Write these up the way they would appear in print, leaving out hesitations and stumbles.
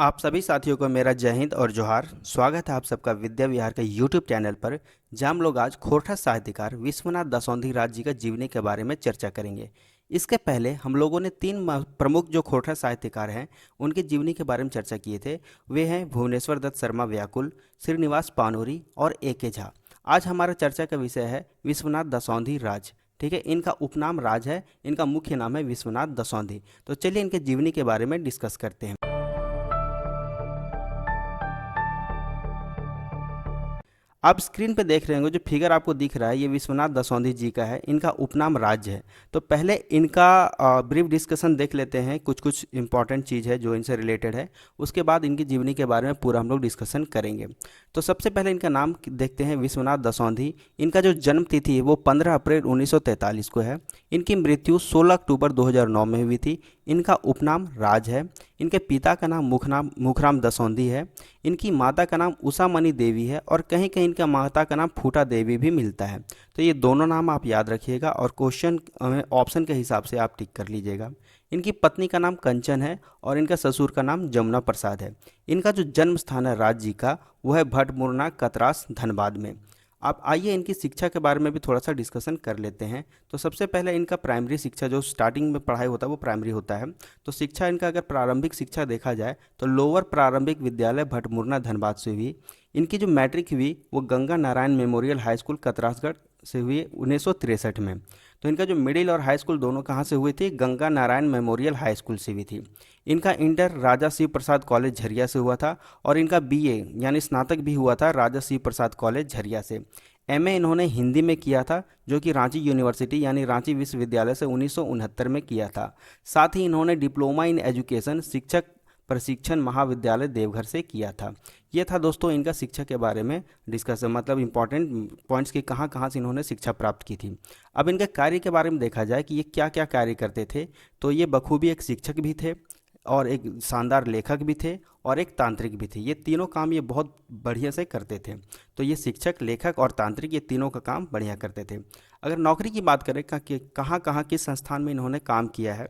आप सभी साथियों को मेरा जय हिंद और जोहार। स्वागत है आप सबका विद्या विहार के यूट्यूब चैनल पर, जहां हम लोग आज खोरठा साहित्यकार विश्वनाथ दसौंधी राज जी का जीवनी के बारे में चर्चा करेंगे। इसके पहले हम लोगों ने तीन प्रमुख जो खोरठा साहित्यकार हैं उनकी जीवनी के बारे में चर्चा किए थे। वे हैं भुवनेश्वर दत्त शर्मा व्याकुल, श्रीनिवास पानोरी और ए.के. झा। आज हमारा चर्चा का विषय है विश्वनाथ दसौंधी राज। ठीक है, इनका उपनाम राज है, इनका मुख्य नाम है विश्वनाथ दसौंधी। तो चलिए इनके जीवनी के बारे में डिस्कस करते हैं। आप स्क्रीन पे देख रहे होंगे जो फिगर आपको दिख रहा है ये विश्वनाथ दसौंधी जी का है। इनका उपनाम राज्य है। तो पहले इनका ब्रीफ डिस्कशन देख लेते हैं। कुछ कुछ इंपॉर्टेंट चीज़ है जो इनसे रिलेटेड है, उसके बाद इनकी जीवनी के बारे में पूरा हम लोग डिस्कशन करेंगे। तो सबसे पहले इनका नाम देखते हैं, विश्वनाथ दसौंधी। इनका जो जन्म तिथि है वो 15 अप्रैल 1943 को है। इनकी मृत्यु 16 अक्टूबर 2009 में हुई थी। इनका उपनाम राज है। इनके पिता का नाम मुखराम दसौंधी है। इनकी माता का नाम उषामणि देवी है और कहीं कहीं इनका माता का नाम फूटा देवी भी मिलता है। तो ये दोनों नाम आप याद रखिएगा और क्वेश्चन ऑप्शन के हिसाब से आप टिक कर लीजिएगा। इनकी पत्नी का नाम कंचन है और इनका ससुर का नाम जमुना प्रसाद है। इनका जो जन्म स्थान है राज जी का वो है भटमुरना, कतरास, धनबाद में। आप आइए इनकी शिक्षा के बारे में भी थोड़ा सा डिस्कशन कर लेते हैं। तो सबसे पहले इनका प्राइमरी शिक्षा जो स्टार्टिंग में पढ़ाई होता है वो प्राइमरी होता है। तो शिक्षा इनका अगर प्रारंभिक शिक्षा देखा जाए तो लोअर प्रारंभिक विद्यालय भटमुरना, धनबाद से हुई। इनकी जो मैट्रिक हुई वो Ganga Narayan memorial high school Katrasgarh से हुई 1963 में। तो इनका जो मिडिल और हाई स्कूल दोनों कहाँ से हुई थी? Ganga Narayan memorial high school से हुई थी। इनका इंटर राजा शिव प्रसाद कॉलेज झरिया से हुआ था और इनका बीए यानी स्नातक भी हुआ था राजा शिव प्रसाद कॉलेज झरिया से। एमए इन्होंने हिंदी में किया था जो कि रांची यूनिवर्सिटी यानी रांची विश्वविद्यालय से 1969 में किया था। साथ ही इन्होंने डिप्लोमा इन एजुकेशन शिक्षक प्रशिक्षण महाविद्यालय देवघर से किया था। ये था दोस्तों इनका शिक्षा के बारे में डिस्कस, मतलब इंपॉर्टेंट पॉइंट्स की कहाँ कहाँ से इन्होंने शिक्षा प्राप्त की थी। अब इनके कार्य के बारे में देखा जाए कि ये क्या क्या कार्य करते थे, तो ये बखूबी एक शिक्षक भी थे और एक शानदार लेखक भी थे और एक तांत्रिक भी थे। ये तीनों काम ये बहुत बढ़िया से करते थे। तो ये शिक्षक, लेखक और तांत्रिक ये तीनों का काम बढ़िया करते थे। अगर नौकरी की बात करें कहाँ कहाँ किस संस्थान में इन्होंने काम किया है,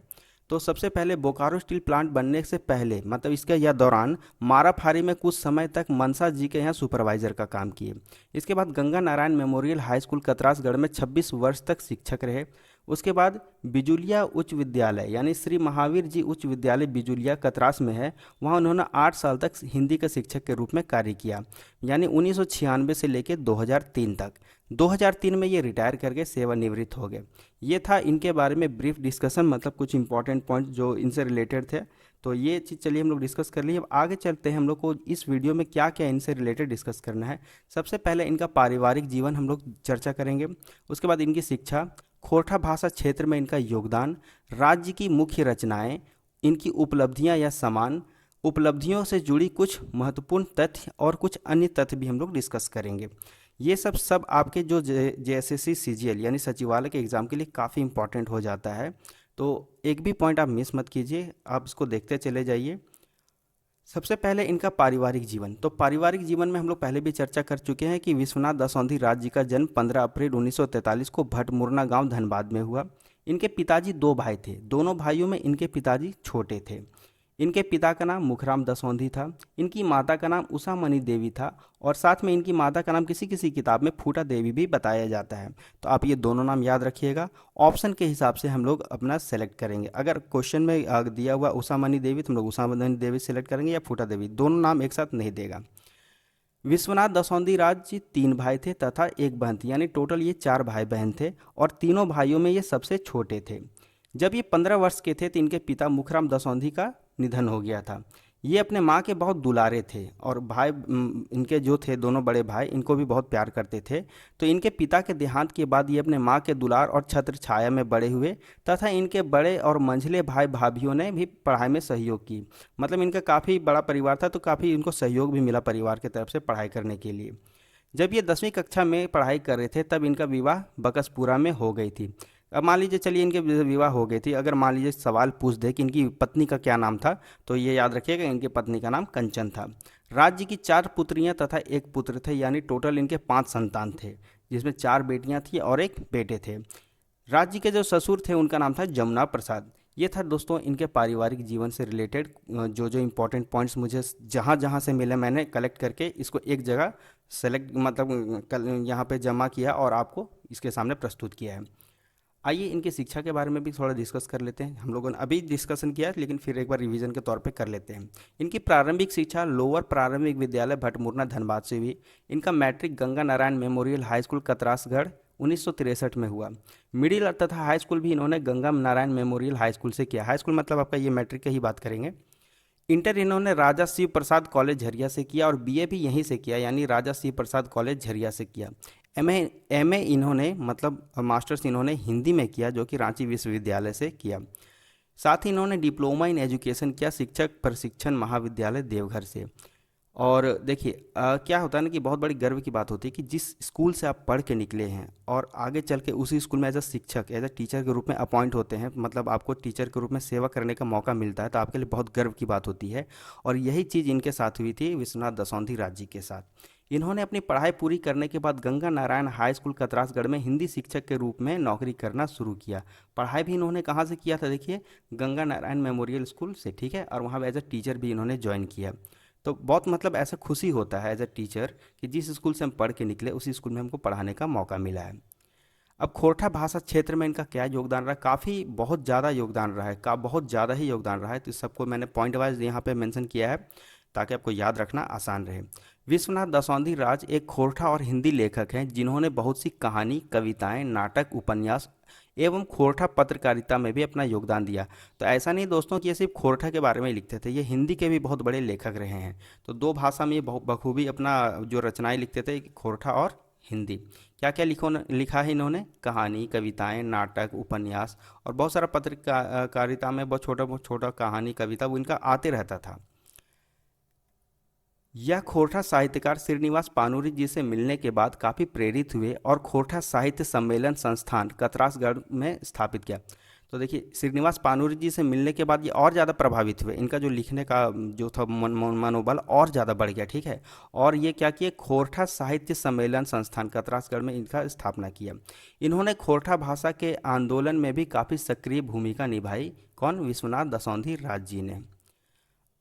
तो सबसे पहले बोकारो स्टील प्लांट बनने से पहले मतलब इसके या दौरान माराफारी में कुछ समय तक मनसा जी के यहाँ सुपरवाइजर का काम किए। इसके बाद Ganga Narayan memorial high school Katrasgarh में 26 वर्ष तक शिक्षक रहे। उसके बाद बिजुलिया उच्च विद्यालय यानी श्री महावीर जी उच्च विद्यालय बिजुलिया कतरास में है, वहाँ उन्होंने 8 साल तक हिंदी के शिक्षक के रूप में कार्य किया, यानी 1996 से लेकर 2003 तक। 2003 में ये रिटायर करके सेवानिवृत्त हो गए। ये था इनके बारे में ब्रीफ डिस्कशन, मतलब कुछ इंपॉर्टेंट पॉइंट जो इनसे रिलेटेड थे। तो ये चीज़ चलिए हम लोग डिस्कस कर लिए। अब आगे चलते हैं, हम लोग को इस वीडियो में क्या क्या इनसे रिलेटेड डिस्कस करना है। सबसे पहले इनका पारिवारिक जीवन हम लोग चर्चा करेंगे। उसके बाद इनकी शिक्षा, खोरठा भाषा क्षेत्र में इनका योगदान, राज्य की मुख्य रचनाएं, इनकी उपलब्धियां या समान उपलब्धियों से जुड़ी कुछ महत्वपूर्ण तथ्य और कुछ अन्य तथ्य भी हम लोग डिस्कस करेंगे। ये सब आपके जो जेएसएससी सीजीएल यानी सचिवालय के एग्ज़ाम के लिए काफ़ी इंपॉर्टेंट हो जाता है। तो एक भी पॉइंट आप मिस मत कीजिए, आप इसको देखते चले जाइए। सबसे पहले इनका पारिवारिक जीवन, तो पारिवारिक जीवन में हम लोग पहले भी चर्चा कर चुके हैं कि विश्वनाथ दसौंधी राज जी का जन्म 15 अप्रैल 1943 को भटमुरना गांव धनबाद में हुआ। इनके पिताजी 2 भाई थे, दोनों भाइयों में इनके पिताजी छोटे थे। इनके पिता का नाम मुखराम दसौंधी था। इनकी माता का नाम उषामणि देवी था और साथ में इनकी माता का नाम किसी किसी किताब में फूटा देवी भी बताया जाता है। तो आप ये दोनों नाम याद रखिएगा। ऑप्शन के हिसाब से हम लोग अपना सेलेक्ट करेंगे। अगर क्वेश्चन में दिया हुआ उषामणि देवी तो हम लोग उषामणि देवी सेलेक्ट करेंगे या फूटा देवी, दोनों नाम एक साथ नहीं देगा। विश्वनाथ दसौंधी राज जी 3 भाई थे तथा 1 बहन थी, यानी टोटल ये 4 भाई बहन थे और तीनों भाइयों में ये सबसे छोटे थे। जब ये 15 वर्ष के थे तो इनके पिता मुखराम दसौंधी का निधन हो गया था। ये अपने माँ के बहुत दुलारे थे और भाई इनके जो थे दोनों बड़े भाई इनको भी बहुत प्यार करते थे। तो इनके पिता के देहांत के बाद ये अपने माँ के दुलार और छत्र छाया में बड़े हुए तथा इनके बड़े और मंझले भाई भाभियों ने भी पढ़ाई में सहयोग की। मतलब इनका काफ़ी बड़ा परिवार था तो काफ़ी इनको सहयोग भी मिला परिवार की तरफ से पढ़ाई करने के लिए। जब ये 10वीं कक्षा में पढ़ाई कर रहे थे तब इनका विवाह बकसपुरा में हो गई थी। अब मान लीजिए चलिए इनके विवाह हो गई थी, अगर मान लीजिए सवाल पूछ दे कि इनकी पत्नी का क्या नाम था तो ये याद रखिएगा इनकी पत्नी का नाम कंचन था। राज्य की 4 पुत्रियां तथा 1 पुत्र थे, यानी टोटल इनके 5 संतान थे, जिसमें 4 बेटियां थी और 1 बेटे थे। राज्य के जो ससुर थे उनका नाम था जमुना प्रसाद। ये था दोस्तों इनके पारिवारिक जीवन से रिलेटेड जो जो इम्पोर्टेंट पॉइंट्स मुझे जहाँ जहाँ से मिले मैंने कलेक्ट करके इसको एक जगह सेलेक्ट मतलब यहाँ पे जमा किया और आपको इसके सामने प्रस्तुत किया है। आइए इनकी शिक्षा के बारे में भी थोड़ा डिस्कस कर लेते हैं। हम लोगों ने अभी डिस्कशन किया है, लेकिन फिर एक बार रिवीजन के तौर पे कर लेते हैं। इनकी प्रारंभिक शिक्षा लोअर प्रारंभिक विद्यालय भटमुरना धनबाद से हुई। इनका matric Ganga Narayan memorial high school Katrasgarh 1963 में हुआ। मिडिल तथा हाई स्कूल भी इन्होंने Ganga Narayan memorial high school से किया। हाई स्कूल मतलब आपका ये मैट्रिक की ही बात करेंगे। इंटर इन्होंने राजा शिव प्रसाद कॉलेज झरिया से किया और बीए भी यहीं से किया, यानी राजा शिव प्रसाद कॉलेज झरिया से किया। एमए एमए इन्होंने मतलब मास्टर्स इन्होंने हिंदी में किया, जो कि रांची विश्वविद्यालय से किया। साथ ही इन्होंने डिप्लोमा इन एजुकेशन किया शिक्षक प्रशिक्षण महाविद्यालय देवघर से। और देखिए क्या होता है ना कि बहुत बड़ी गर्व की बात होती है कि जिस स्कूल से आप पढ़ के निकले हैं और आगे चल के उसी स्कूल में एज अ शिक्षक एज अ टीचर के रूप में अपॉइंट होते हैं, मतलब आपको टीचर के रूप में सेवा करने का मौका मिलता है, तो आपके लिए बहुत गर्व की बात होती है। और यही चीज़ इनके साथ हुई थी विश्वनाथ दसौंधी राज जी के साथ। इन्होंने अपनी पढ़ाई पूरी करने के बाद गंगा नारायण हाई स्कूल कतरासगढ़ में हिंदी शिक्षक के रूप में नौकरी करना शुरू किया। पढ़ाई भी इन्होंने कहाँ से किया था, देखिए गंगा नारायण मेमोरियल स्कूल से, ठीक है। और वहाँ एज अ टीचर भी इन्होंने ज्वाइन किया। तो बहुत मतलब ऐसा खुशी होता है एज अ टीचर कि जिस स्कूल से हम पढ़ के निकले उसी स्कूल में हमको पढ़ाने का मौका मिला है। अब खोरठा भाषा क्षेत्र में इनका क्या योगदान रहा, काफ़ी बहुत ज़्यादा योगदान रहा है, का बहुत ज़्यादा ही योगदान रहा है। तो इस सबको मैंने पॉइंट वाइज यहाँ पे मेंशन किया है ताकि आपको याद रखना आसान रहे। विश्वनाथ दसौंधी राज एक खोरठा और हिंदी लेखक हैं जिन्होंने बहुत सी कहानी, कविताएं, नाटक, उपन्यास एवं खोरठा पत्रकारिता में भी अपना योगदान दिया। तो ऐसा नहीं दोस्तों कि ये सिर्फ खोरठा के बारे में लिखते थे, ये हिंदी के भी बहुत बड़े लेखक रहे हैं। तो दो भाषा में ये बखूबी अपना जो रचनाएं लिखते थे, खोरठा और हिंदी। क्या क्या लिखा है इन्होंने, कहानी, कविताएं, नाटक, उपन्यास और बहुत सारा पत्रकारिता में बहुत छोटा कहानी, कविता वो इनका आते रहता था। यह खोरठा साहित्यकार श्रीनिवास पानूरी जी से मिलने के बाद काफ़ी प्रेरित हुए और खोरठा साहित्य सम्मेलन संस्थान कतरासगढ़ में स्थापित किया। तो देखिए श्रीनिवास पानूरी जी से मिलने के बाद ये और ज़्यादा प्रभावित हुए, इनका जो लिखने का जो था मनोबल और ज़्यादा बढ़ गया, ठीक है। और ये क्या किए, खोरठा साहित्य सम्मेलन संस्थान कतरासगढ़ में इनका स्थापना किया। इन्होंने खोरठा भाषा के आंदोलन में भी काफ़ी सक्रिय भूमिका निभाई। कौन, विश्वनाथ दसौंधी राज जी ने।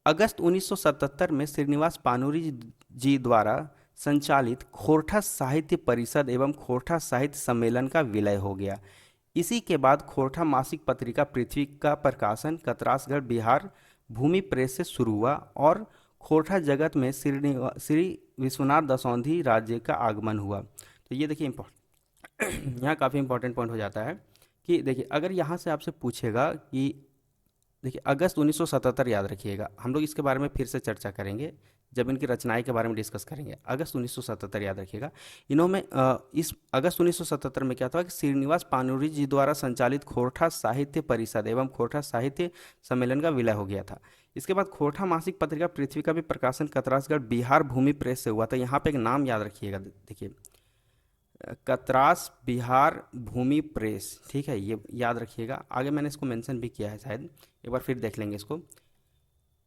अगस्त 1977 में श्रीनिवास पानूरी जी द्वारा संचालित खोरठा साहित्य परिषद एवं खोरठा साहित्य सम्मेलन का विलय हो गया। इसी के बाद खोरठा मासिक पत्रिका पृथ्वी का प्रकाशन कतरासगढ़ बिहार भूमि प्रेस से शुरू हुआ और खोरठा जगत में श्री विश्वनाथ दसौंधी राज्य का आगमन हुआ। तो ये देखिए यहाँ काफ़ी इंपॉर्टेंट पॉइंट हो जाता है कि देखिए अगर यहाँ से आपसे पूछेगा कि देखिए अगस्त 1977 याद रखिएगा, हम लोग इसके बारे में फिर से चर्चा करेंगे जब इनकी रचनाएं के बारे में डिस्कस करेंगे। अगस्त 1977 याद रखिएगा। इन्होंने इस अगस्त 1977 में क्या था कि श्रीनिवास पानूरी जी द्वारा संचालित खोरठा साहित्य परिषद एवं खोरठा साहित्य सम्मेलन का विलय हो गया था। इसके बाद खोरठा मासिक पत्रिका पृथ्वी का भी प्रकाशन कतरासगढ़ बिहार भूमि प्रेस से हुआ था। यहाँ पे एक नाम याद रखिएगा, देखिए कतरास बिहार भूमि प्रेस, ठीक है, ये याद रखिएगा। आगे मैंने इसको मेंशन भी किया है शायद, एक बार फिर देख लेंगे इसको।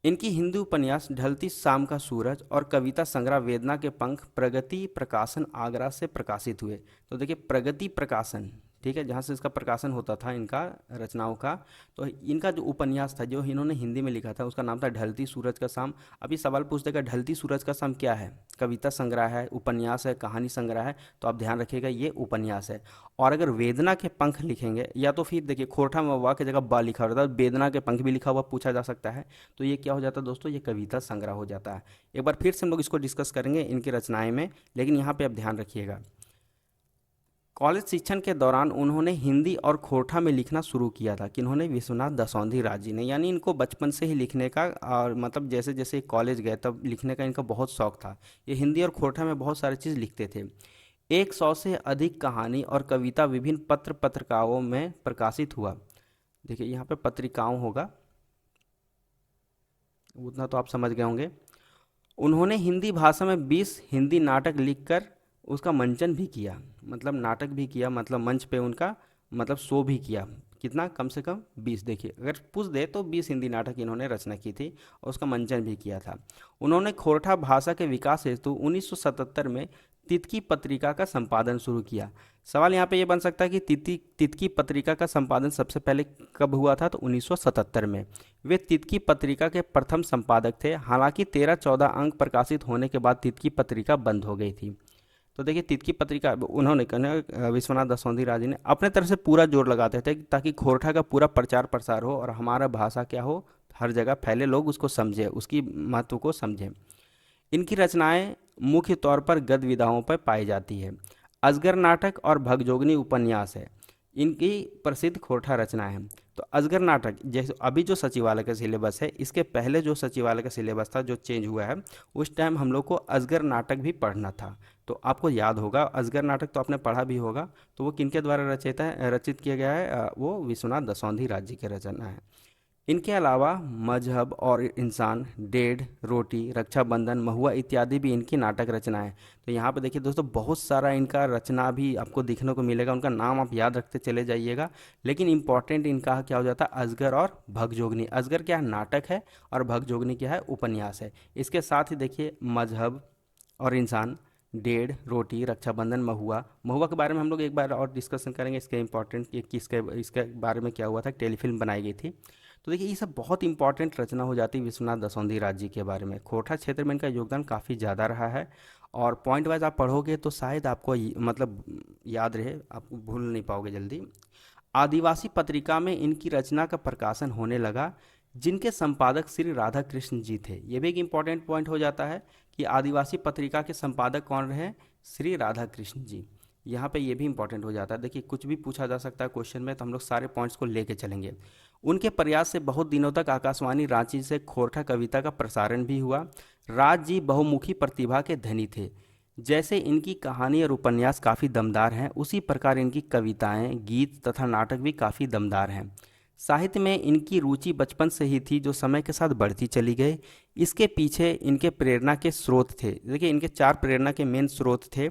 इनकी हिंदी उपन्यास ढलती शाम का सूरज और कविता संग्रह वेदना के पंख प्रगति प्रकाशन आगरा से प्रकाशित हुए। तो देखिए प्रगति प्रकाशन, ठीक है, जहाँ से इसका प्रकाशन होता था इनका रचनाओं का। तो इनका जो उपन्यास था जो इन्होंने हिंदी में लिखा था उसका नाम था ढलती सूरज का शाम। अभी सवाल पूछ देगा ढलती सूरज का शाम क्या है, कविता संग्रह है, उपन्यास है, कहानी संग्रह है, तो आप ध्यान रखिएगा ये उपन्यास है। और अगर वेदना के पंख लिखेंगे या तो फिर देखिए खोरठा में वाह की जगह बा लिखा होता है, वेदना के पंख भी लिखा हुआ पूछा जा सकता है, तो ये क्या हो जाता है दोस्तों, ये कविता संग्रह हो जाता है। एक बार फिर से हम लोग इसको डिस्कस करेंगे इनकी रचनाएं में, लेकिन यहाँ पे आप ध्यान रखिएगा। कॉलेज शिक्षण के दौरान उन्होंने हिंदी और खोरठा में लिखना शुरू किया था। किन्होंने, विश्वनाथ दसौंधी राज जी ने, यानी इनको बचपन से ही लिखने का और मतलब जैसे जैसे कॉलेज गए तब लिखने का इनका बहुत शौक था। ये हिंदी और खोरठा में बहुत सारी चीज़ लिखते थे। 100 से अधिक कहानी और कविता विभिन्न पत्र पत्रिकाओं में प्रकाशित हुआ। देखिए यहाँ पे पत्रिकाओं होगा, उतना तो आप समझ गए होंगे। उन्होंने हिंदी भाषा में 20 हिंदी नाटक लिखकर उसका मंचन भी किया, मतलब नाटक भी किया, मतलब मंच पे उनका मतलब शो भी किया। कितना, कम से कम 20। देखिए अगर पूछ दे तो 20 हिंदी नाटक इन्होंने रचना की थी और उसका मंचन भी किया था। उन्होंने खोरठा भाषा के विकास हेतु 1977 में तितकी पत्रिका का संपादन शुरू किया। सवाल यहाँ पे ये बन सकता है कि तितकी पत्रिका का संपादन सबसे पहले कब हुआ था, तो 1977 में। वे तितकी पत्रिका के प्रथम संपादक थे। हालांकि 13-14 अंक प्रकाशित होने के बाद तितकी पत्रिका बंद हो गई थी। तो देखिए, तितकी पत्रिका उन्होंने कहना, विश्वनाथ दसौंधी राजे ने अपने तरफ से पूरा जोर लगाते थे ताकि खोरठा का पूरा प्रचार प्रसार हो और हमारा भाषा क्या हो, हर जगह फैले, लोग उसको समझें, उसकी महत्व को समझें। इनकी रचनाएं मुख्य तौर पर गद्य विधाओं पर पाई जाती है। अजगर नाटक और भगजोगनी उपन्यास है इनकी प्रसिद्ध खोरठा रचनाएं हैं। तो अजगर नाटक, जैसे अभी जो सचिवालय का सिलेबस है, इसके पहले जो सचिवालय का सिलेबस था जो चेंज हुआ है, उस टाइम हम लोग को अजगर नाटक भी पढ़ना था। तो आपको याद होगा, अजगर नाटक तो आपने पढ़ा भी होगा। तो वो किनके द्वारा रचित किया गया है, वो विश्वनाथ दसौंधी राज्य की रचना है। इनके अलावा मजहब और इंसान, डेढ़, रोटी, रक्षाबंधन, महुआ इत्यादि भी इनकी नाटक रचनाएं। तो यहाँ पे देखिए दोस्तों, बहुत सारा इनका रचना भी आपको देखने को मिलेगा। उनका नाम आप याद रखते चले जाइएगा। लेकिन इंपॉर्टेंट इनका क्या हो जाता है, अजगर और भगजोगनी। अजगर क्या है, नाटक है, और भगजोगनी क्या है, उपन्यास है। इसके साथ ही देखिए, मजहब और इंसान, डेढ़, रोटी, रक्षाबंधन, महुआ। महुआ के बारे में हम लोग एक बार और डिस्कशन करेंगे, इसके इंपॉर्टेंट किसके इसके बारे में क्या हुआ था, टेलीफिल्म बनाई गई थी। तो देखिए, ये सब बहुत इंपॉर्टेंट रचना हो जाती है विश्वनाथ दसौंधी राज्य के बारे में। खोरठा क्षेत्र में इनका योगदान काफ़ी ज़्यादा रहा है। और पॉइंट वाइज आप पढ़ोगे तो शायद आपको मतलब याद रहे, आप भूल नहीं पाओगे जल्दी। आदिवासी पत्रिका में इनकी रचना का प्रकाशन होने लगा, जिनके संपादक श्री राधा कृष्ण जी थे। ये भी एक इम्पॉर्टेंट पॉइंट हो जाता है कि आदिवासी पत्रिका के संपादक कौन रहे, श्री राधा कृष्ण जी। यहाँ पे ये भी इंपॉर्टेंट हो जाता है। देखिए, कुछ भी पूछा जा सकता है क्वेश्चन में, तो हम लोग सारे पॉइंट्स को लेके चलेंगे। उनके प्रयास से बहुत दिनों तक आकाशवाणी रांची से खोरठा कविता का प्रसारण भी हुआ। राज जी बहुमुखी प्रतिभा के धनी थे। जैसे इनकी कहानी और उपन्यास काफ़ी दमदार हैं, उसी प्रकार इनकी कविताएं, गीत तथा नाटक भी काफ़ी दमदार हैं। साहित्य में इनकी रुचि बचपन से ही थी, जो समय के साथ बढ़ती चली गई। इसके पीछे इनके प्रेरणा के स्रोत थे। देखिए, इनके 4 प्रेरणा के मेन स्रोत थे।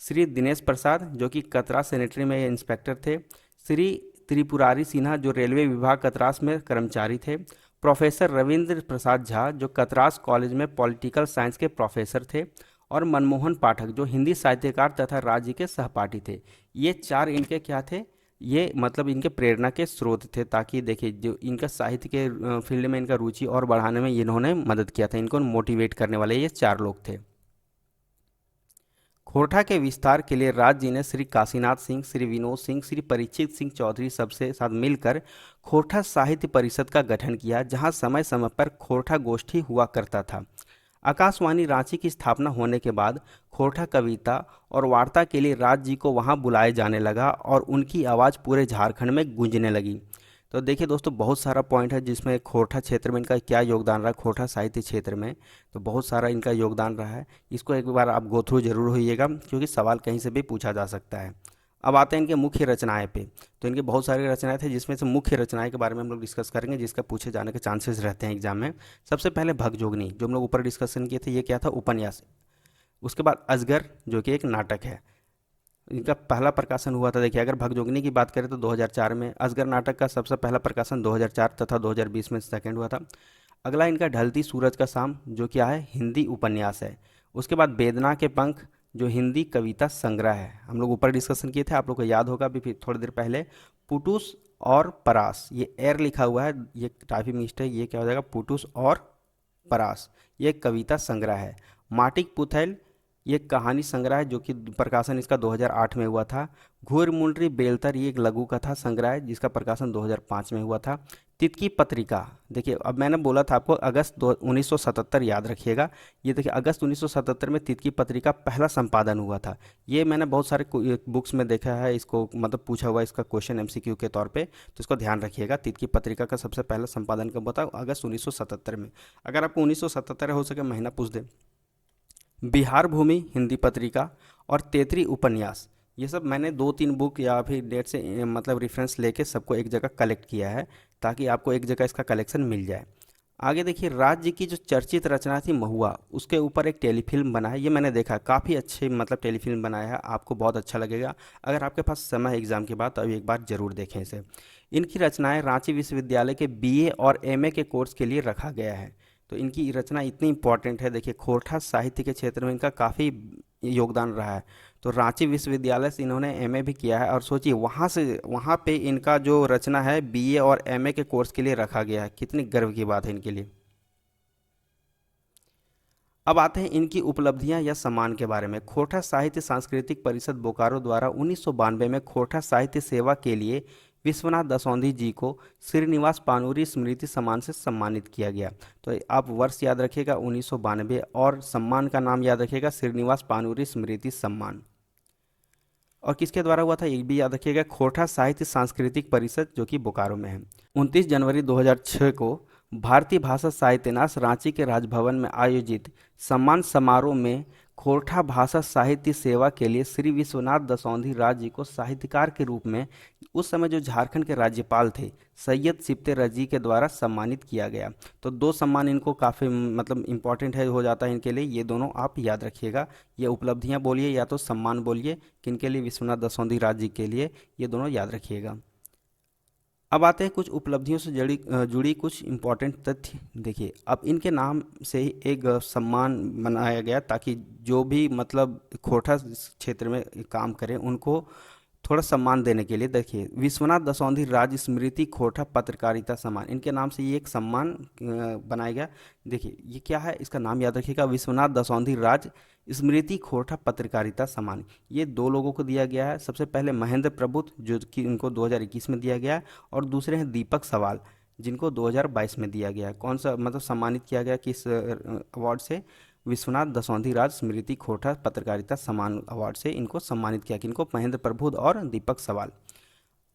श्री दिनेश प्रसाद, जो कि कतरा सेनेटरी में इंस्पेक्टर थे। श्री त्रिपुरारी सिन्हा, जो रेलवे विभाग कतरास में कर्मचारी थे। प्रोफेसर रविंद्र प्रसाद झा, जो कतरास कॉलेज में पॉलिटिकल साइंस के प्रोफेसर थे। और मनमोहन पाठक, जो हिंदी साहित्यकार तथा राज्य के सहपाठी थे। ये 4 इनके क्या थे, ये मतलब इनके प्रेरणा के स्रोत थे। ताकि देखिए, जो इनका साहित्य के फील्ड में इनका रुचि और बढ़ाने में इन्होंने मदद किया था, इनको मोटिवेट करने वाले ये 4 लोग थे। खोरठा के विस्तार के लिए राज जी ने श्री काशीनाथ सिंह, श्री विनोद सिंह, श्री परीक्षित सिंह चौधरी सबसे साथ मिलकर खोरठा साहित्य परिषद का गठन किया, जहां समय समय पर खोरठा गोष्ठी हुआ करता था। आकाशवाणी रांची की स्थापना होने के बाद खोरठा कविता और वार्ता के लिए राज जी को वहां बुलाए जाने लगा और उनकी आवाज़ पूरे झारखंड में गूंजने लगी। तो देखिए दोस्तों, बहुत सारा पॉइंट है जिसमें खोरठा क्षेत्र में इनका क्या योगदान रहा, खोरठा साहित्य क्षेत्र में। तो बहुत सारा इनका योगदान रहा है। इसको एक बार आप गो थ्रू जरूर होइएगा, क्योंकि सवाल कहीं से भी पूछा जा सकता है। अब आते हैं इनके मुख्य रचनाएं पे। तो इनके बहुत सारी रचनाएं थे, जिसमें से मुख्य रचनाएं के बारे में हम लोग डिस्कस करेंगे, जिसका पूछे जाने के चांसेस रहते हैं एग्जाम में। सबसे पहले भगजोगनी, जो हम लोग ऊपर डिस्कशन किए थे, ये क्या था, उपन्यास। उसके बाद अजगर, जो कि एक नाटक है। इनका पहला प्रकाशन हुआ था, देखिए अगर भगजोगनी की बात करें तो 2004 में। अजगर नाटक का सबसे पहला प्रकाशन 2004 तथा 2020 में सेकंड हुआ था। अगला इनका ढलती सूरज का शाम, जो क्या है, हिंदी उपन्यास है। उसके बाद बेदना के पंख, जो हिंदी कविता संग्रह है। हम लोग ऊपर डिस्कशन किए थे, आप लोग को याद होगा अभी फिर थोड़ी देर पहले। पुटुस और परास, ये एर लिखा हुआ है, ये टाइपिंग मिस्टेक, ये क्या हो जाएगा, पुटुस और परास। ये कविता संग्रह है। माटिक पुथैल, ये कहानी संग्रह है, जो कि प्रकाशन इसका 2008 में हुआ था। घूर मुंडरी बेलतर, ये एक लघु कथा संग्रह है, जिसका प्रकाशन 2005 में हुआ था। तितकी पत्रिका, देखिए अब मैंने बोला था आपको अगस्त 1977 याद रखिएगा। ये देखिए अगस्त 1977 में तितकी पत्रिका पहला संपादन हुआ था। ये मैंने बहुत सारे बुक्स में देखा है, इसको मतलब पूछा हुआ इसका क्वेश्चन एमसीक्यू के तौर पे। तो इसको ध्यान रखिएगा, तितकी पत्रिका का सबसे पहला संपादन कब हुआ था, अगस्त 1977 में। अगर आपको 1977 हो सके महीना पूछ दे। बिहार भूमि हिंदी पत्रिका और तेतरी उपन्यास, ये सब मैंने 2-3 बुक या फिर डेट से मतलब रेफरेंस लेके सबको एक जगह कलेक्ट किया है, ताकि आपको एक जगह इसका कलेक्शन मिल जाए। आगे देखिए, राज जी की जो चर्चित रचना थी महुआ, उसके ऊपर एक टेलीफिल्म बना है। ये मैंने देखा, काफ़ी अच्छे मतलब टेलीफिल्म बनाया है, आपको बहुत अच्छा लगेगा। अगर आपके पास समय है एग्जाम के बाद, तो अभी एक बार जरूर देखें इसे। इनकी रचनाएं रांची विश्वविद्यालय के बीए और एमए के कोर्स के लिए रखा गया है। तो इनकी रचना इतनी इंपॉर्टेंट है। देखिए, खोरठा साहित्य के क्षेत्र में इनका काफ़ी योगदान रहा है। तो रांची विश्वविद्यालय से इन्होंने एमए भी किया है, और सोचिए वहाँ पे इनका जो रचना है बीए और एमए के कोर्स के लिए रखा गया है। कितनी गर्व की बात है इनके लिए। अब आते हैं इनकी उपलब्धियां या सम्मान के बारे में। खोटा साहित्य सांस्कृतिक परिषद बोकारो द्वारा 1992 में खोटा साहित्य सेवा के लिए विश्वनाथ दसौंधी जी को श्रीनिवास पानूरी स्मृति सम्मान से सम्मानित किया गया। तो आप वर्ष याद रखिएगा 1992, और सम्मान का नाम याद रखिएगा श्रीनिवास पानूरी स्मृति सम्मान। और किसके द्वारा हुआ था ये भी याद रखिएगा, खोटा साहित्य सांस्कृतिक परिषद जो कि बोकारो में है। 29 जनवरी 2006 को भारतीय भाषा साहित्यन्यास रांची के राजभवन में आयोजित सम्मान समारोह में खोरठा भाषा साहित्य सेवा के लिए श्री विश्वनाथ दसौंधी राज जी को साहित्यकार के रूप में उस समय जो झारखंड के राज्यपाल थे सैयद सिप्ते रजी के द्वारा सम्मानित किया गया। तो दो सम्मान इनको काफ़ी मतलब इम्पोर्टेंट है हो जाता है इनके लिए, ये दोनों आप याद रखिएगा। ये उपलब्धियां बोलिए या तो सम्मान बोलिए, किनके लिए, विश्वनाथ दसौंधी राज जी के लिए, ये दोनों याद रखिएगा। अब आते हैं कुछ उपलब्धियों से जुड़ी कुछ इम्पोर्टेंट तथ्य। देखिए, अब इनके नाम से ही एक सम्मान बनाया गया ताकि जो भी मतलब खोरठा क्षेत्र में काम करें उनको थोड़ा सम्मान देने के लिए। देखिए, विश्वनाथ दसौंधी राज्य स्मृति खोरठा पत्रकारिता सम्मान, इनके नाम से ये एक सम्मान बनाया गया। देखिए ये क्या है, इसका नाम याद रखिएगा, विश्वनाथ दसौंधी राज्य स्मृति खोरठा पत्रकारिता सम्मान। ये दो लोगों को दिया गया है। सबसे पहले महेंद्र प्रबुद्ध जो कि इनको 2021 में दिया गया है, और दूसरे हैं दीपक सवाल जिनको 2022 में दिया गया है। कौन सा मतलब सम्मानित किया गया किस अवार्ड से, विश्वनाथ दसौंधी राज स्मृति खोरठा पत्रकारिता सम्मान अवार्ड से इनको सम्मानित किया, किनको, महेंद्र प्रबुद्ध और दीपक सवाल।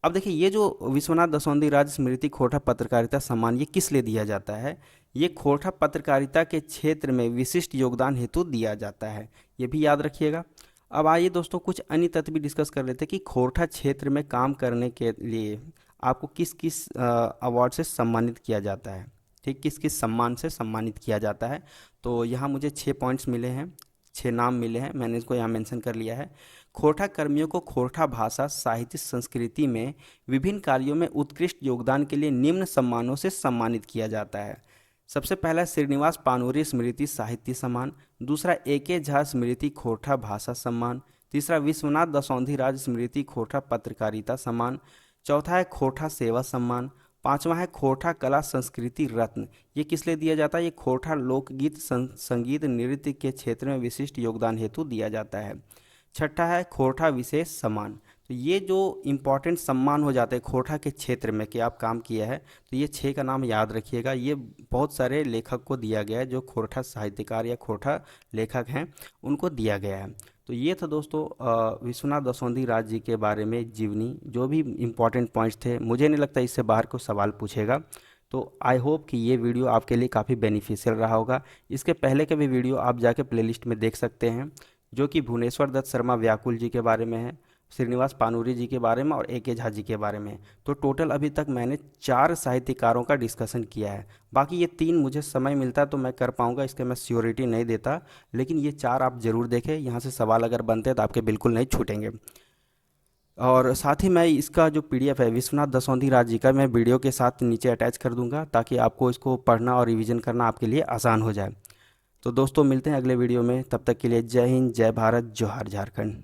अब देखिए, ये जो विश्वनाथ दसौंधी राज स्मृति खोरठा पत्रकारिता सम्मान ये किस लिए दिया जाता है, ये खोरठा पत्रकारिता के क्षेत्र में विशिष्ट योगदान हेतु दिया जाता है, ये भी याद रखिएगा। अब आइए दोस्तों कुछ अन्य तथ्य भी डिस्कस कर लेते हैं कि खोरठा क्षेत्र में काम करने के लिए आपको किस किस अवार्ड से सम्मानित किया जाता है, ठीक, किस किस सम्मान से सम्मानित किया जाता है। तो यहाँ मुझे 6 पॉइंट्स मिले हैं, 6 नाम मिले हैं, मैंने इसको यहाँ मेंशन कर लिया है। खोरठा कर्मियों को खोरठा भाषा साहित्य संस्कृति में विभिन्न कार्यों में उत्कृष्ट योगदान के लिए निम्न सम्मानों से सम्मानित किया जाता है। सबसे पहला श्रीनिवास पानूरी स्मृति साहित्य सम्मान, दूसरा ए.के. झा स्मृति खोरठा भाषा सम्मान, तीसरा विश्वनाथ दसौंधी राज स्मृति खोरठा पत्रकारिता सम्मान, चौथा है खोरठा सेवा सम्मान, पांचवा है खोरठा कला संस्कृति रत्न। ये किस लिए दिया जाता है, ये खोरठा लोकगीत संगीत नृत्य के क्षेत्र में विशिष्ट योगदान हेतु दिया जाता है। छठा है खोरठा विशेष सम्मान। तो ये जो इम्पोर्टेंट सम्मान हो जाते हैं खोरठा के क्षेत्र में कि आप काम किया है, तो ये 6 का नाम याद रखिएगा। ये बहुत सारे लेखक को दिया गया है जो खोरठा साहित्यकार या खोरठा लेखक हैं उनको दिया गया है। तो ये था दोस्तों विश्वनाथ दसौंधी राज जी के बारे में जीवनी, जो भी इम्पोर्टेंट पॉइंट्स थे। मुझे नहीं लगता इससे बाहर को सवाल पूछेगा। तो आई होप कि ये वीडियो आपके लिए काफ़ी बेनिफिशियल रहा होगा। इसके पहले के भी वीडियो आप जाके प्लेलिस्ट में देख सकते हैं, जो कि भुवनेश्वर दत्त शर्मा व्याकुल जी के बारे में है, श्रीनिवास पानूरी जी के बारे में और ए.के. झा जी के बारे में। तो टोटल अभी तक मैंने 4 साहित्यकारों का डिस्कशन किया है। बाकी ये 3 मुझे समय मिलता तो मैं कर पाऊँगा, इसके मैं श्योरिटी नहीं देता, लेकिन ये 4 आप ज़रूर देखें। यहाँ से सवाल अगर बनते हैं तो आपके बिल्कुल नहीं छूटेंगे। और साथ ही मैं इसका जो पीडीएफ है विश्वनाथ दसौंधी राज जी का, मैं वीडियो के साथ नीचे अटैच कर दूंगा ताकि आपको इसको पढ़ना और रिवीजन करना आपके लिए आसान हो जाए। तो दोस्तों मिलते हैं अगले वीडियो में, तब तक के लिए जय हिंद, जय भारत, जोहार झारखंड।